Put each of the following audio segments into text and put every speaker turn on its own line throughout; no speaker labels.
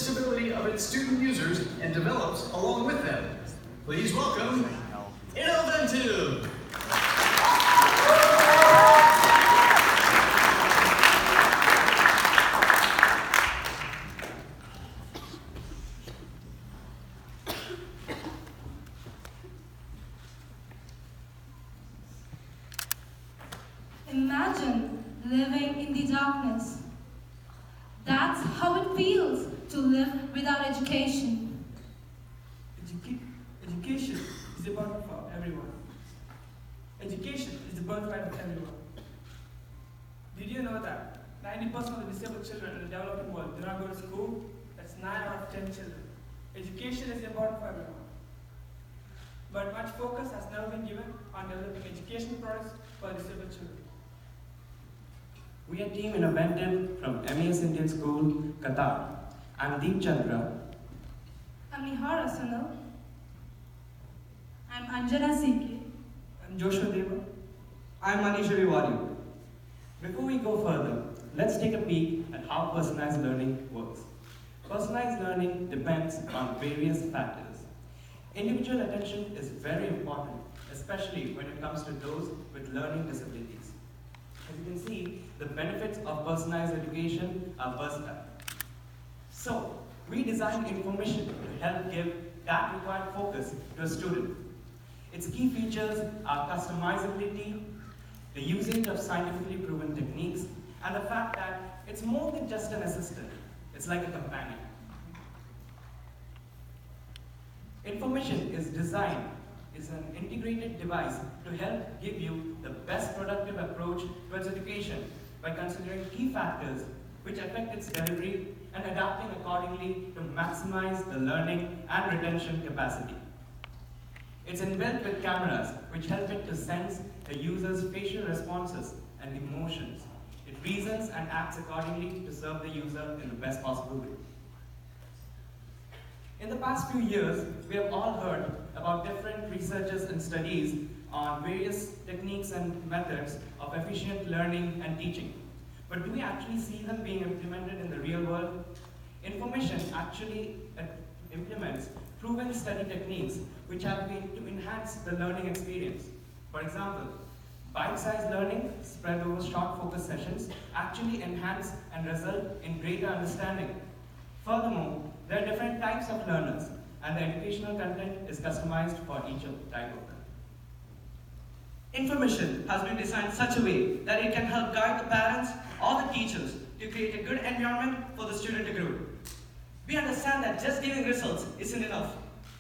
disability of its student users and develops along with them. Please welcome Inoventive!
Imagine living in the darkness. That's how it feels to live without education.
Education is the birthright for everyone. Education is the birthright of everyone. Did you know that 90% of the disabled children in the developing world do not go to school? That's 9 out of 10 children. Education is important for everyone. But much focus has never been given on developing educational products for disabled children.
We are Team Inoventive from MES Indian School, Qatar. I'm Deep Chandra.
I'm Nihara Sunil. I'm Anjana CK.
I'm Joshua Deva.
I'm Manishari Wadi. Before we go further, let's take a peek at how personalized learning works. Personalized learning depends on various factors. Individual attention is very important, especially when it comes to those with learning disabilities. As you can see, the benefits of personalized education are versatile. So, we designed information to help give that required focus to a student. Its key features are customizability, the usage of scientifically proven techniques, and the fact that it's more than just an assistant, it's like a companion. Information is designed is an integrated device to help give you the best productive approach towards education by considering key factors which affect its delivery and adapting accordingly to maximize the learning and retention capacity. It's inbuilt with cameras which help it to sense the user's facial responses and emotions. It reasons and acts accordingly to serve the user in the best possible way. In the past few years, we have all heard about different researches and studies on various techniques and methods of efficient learning and teaching. But do we actually see them being implemented in the real world? Information actually implements proven study techniques which have been to enhance the learning experience. For example, bite-sized learning spread over short focus sessions actually enhance and result in greater understanding. Furthermore, there are different types of learners, and the educational content is customized for each type of them.
Information has been designed such a way that it can help guide the parents or the teachers to create a good environment for the student to grow. We understand that just giving results isn't enough.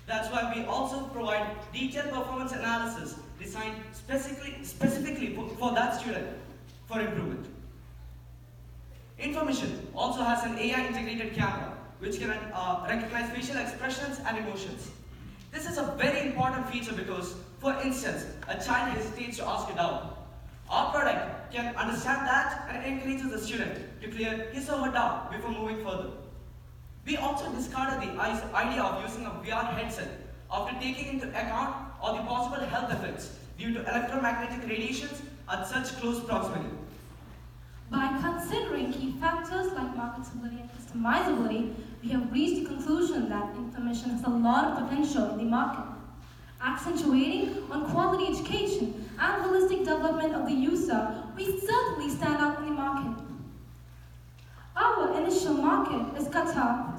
That's why we also provide detailed performance analysis designed specifically for that student for improvement. Information also has an AI integrated camera which can recognize facial expressions and emotions. This is a very important feature because, for instance, a child hesitates to ask a doubt. Our product can understand that and encourages the student to clear his or her doubt before moving further. We also discarded the idea of using a VR headset after taking into account all the possible health effects due to electromagnetic radiations at such close proximity.
By considering key factors like marketability and customizability, we have reached the conclusion that information has a lot of potential in the market. Accentuating on quality education and holistic development of the user, we certainly stand out in the market. Our initial market is Qatar.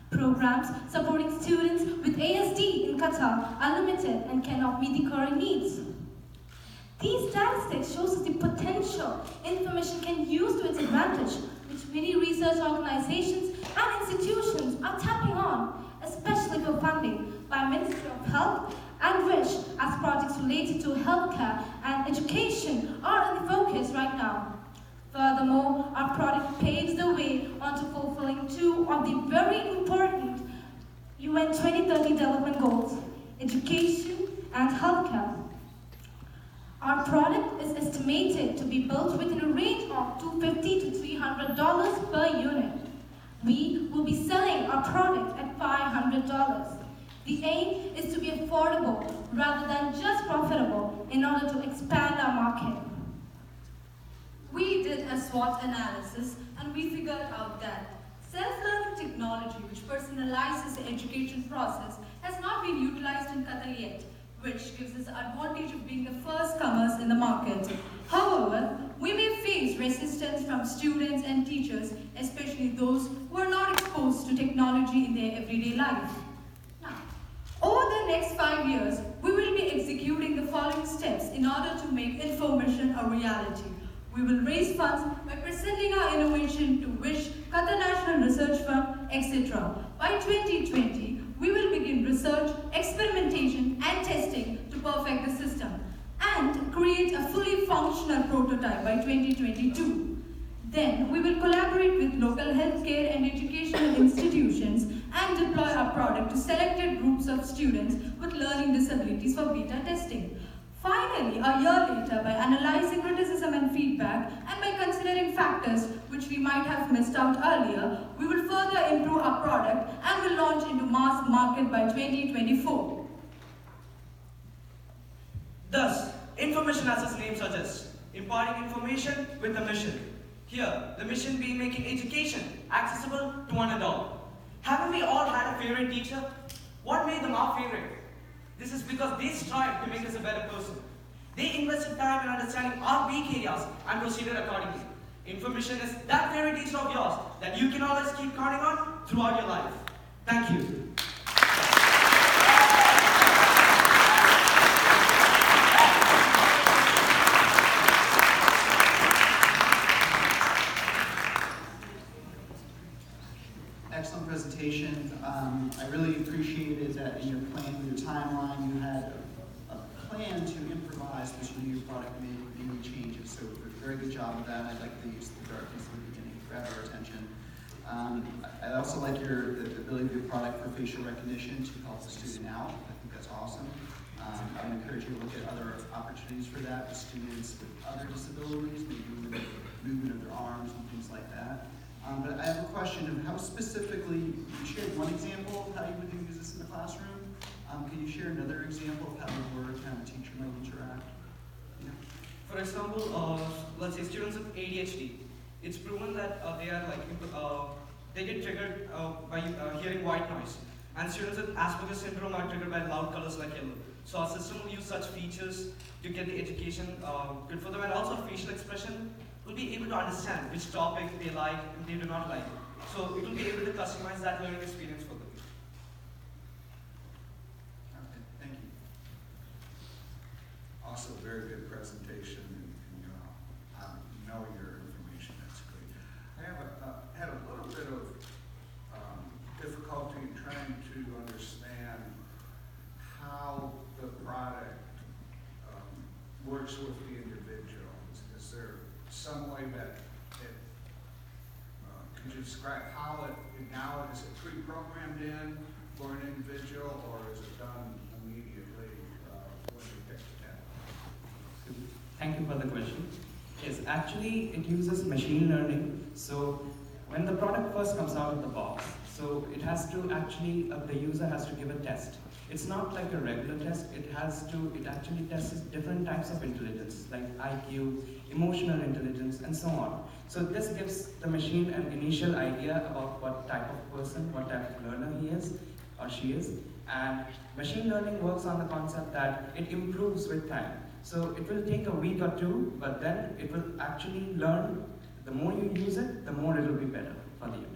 Programs supporting students with ASD in Qatar are limited and cannot meet the current needs. These statistics show us the potential information can use to its advantage, which many research organizations and institutions are tapping on, especially for funding by Ministry of Health and WISH, as projects related to healthcare and education are in the focus right now. Furthermore, our product paves the way onto fulfilling two of the very important UN 2030 development goals, education and healthcare. Our product is estimated to be built within a range of $250 to $300 per unit. We will be selling our product at $500. The aim is to be affordable rather than just profitable in order to expand our market.
We did a SWOT analysis and we figured out that self-learning technology technology which personalizes the education process has not been utilized in Qatar yet, which gives us the advantage of being the first comers in the market. However, we may face resistance from students and teachers, especially those who are not exposed to technology in their everyday life. Now, over the next 5 years, we will be executing the following steps in order to make information a reality. We will raise funds by presenting our innovation to Wish, Qatar National Research Firm, etc. By 2020, we will begin research, experimentation, and testing to perfect the system and create a fully functional prototype by 2022. Then, we will collaborate with local healthcare and educational institutions and deploy our product to selected groups of students with learning disabilities for beta testing. Finally, a year later, by analyzing criticism and feedback and by considering factors which we might have missed out earlier, we will further improve our product and will launch into mass market by 2024.
Thus, information as its name suggests, imparting information with a mission. Here, the mission being making education accessible to one and all. Haven't we all had a favorite teacher? What made them our favorite? This is because they strive to make us a better person. They invested time in understanding our weak areas and proceeded accordingly. Information is that favorite teacher of yours that you can always keep counting on throughout your life. Thank you.
Excellent presentation. I really appreciated that in your plan, in your timeline, you had a plan to improvise this new product, made changes. So very good job of that. I like the use of the darkness in the beginning, grab our attention. I also like the ability of your product for facial recognition to help the student out. I think that's awesome. I would encourage you to look at other opportunities for that with students with other disabilities, maybe with the movement of their arms and things like that. But I have a question of how specifically, you shared one example of how you would use this in the classroom. Can you share another example of how the word and the teacher might interact? Yeah.
For example, let's say students with ADHD. It's proven that they get triggered by hearing white noise. And students with Asperger's syndrome are triggered by loud colors like yellow. So our system will use such features to get the education good for them, and also facial expression will be able to understand which topic they like and they do not like. So it will be able to customize that learning experience for them.
Okay, thank you.
Also, very good presentation, and I know your information. That's great. I have had a little bit of difficulty in trying to understand how the product works with the individual. Is there some way that it, could you describe how it now is it pre-programmed in for an individual, or is it done immediately when you pick the tab?
Thank you for the question. Yes, actually it uses machine learning. So when the product first comes out of the box, so it has to actually, the user has to give a test. It's not like a regular test. It actually tests different types of intelligence, like IQ, emotional intelligence, and so on. So this gives the machine an initial idea about what type of person, what type of learner he is or she is. And machine learning works on the concept that it improves with time. So it will take a week or two, but then it will actually learn. The more you use it, the more it will be better for the user.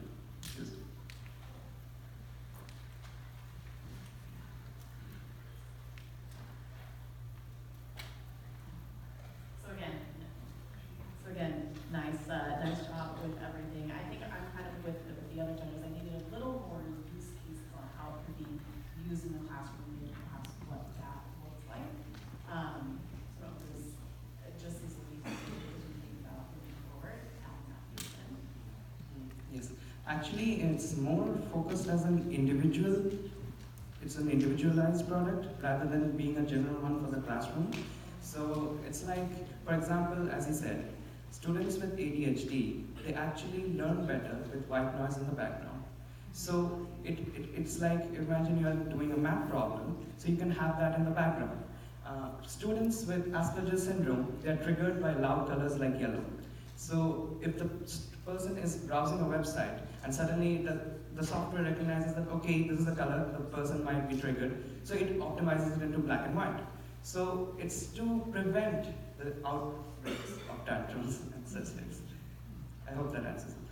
Nice job with everything. I think I'm kind of with the other judges. I needed a little more use cases on how it could be used in the classroom, and perhaps what that looks like. So it just is a week to think about moving forward, adding that piece in.
Yes, actually it's more focused as an individual. It's an individualized product rather than being a general one for the classroom. So it's like, for example, as he said, students with ADHD, they actually learn better with white noise in the background. So it's like, imagine you're doing a math problem, so you can have that in the background. Students with Asperger's syndrome, they're triggered by loud colors like yellow. So if the person is browsing a website and suddenly the software recognizes that, okay, this is the color, the person might be triggered, so it optimizes it into black and white. So it's to prevent the outbreaks of tantrums and such things. I hope that answers it.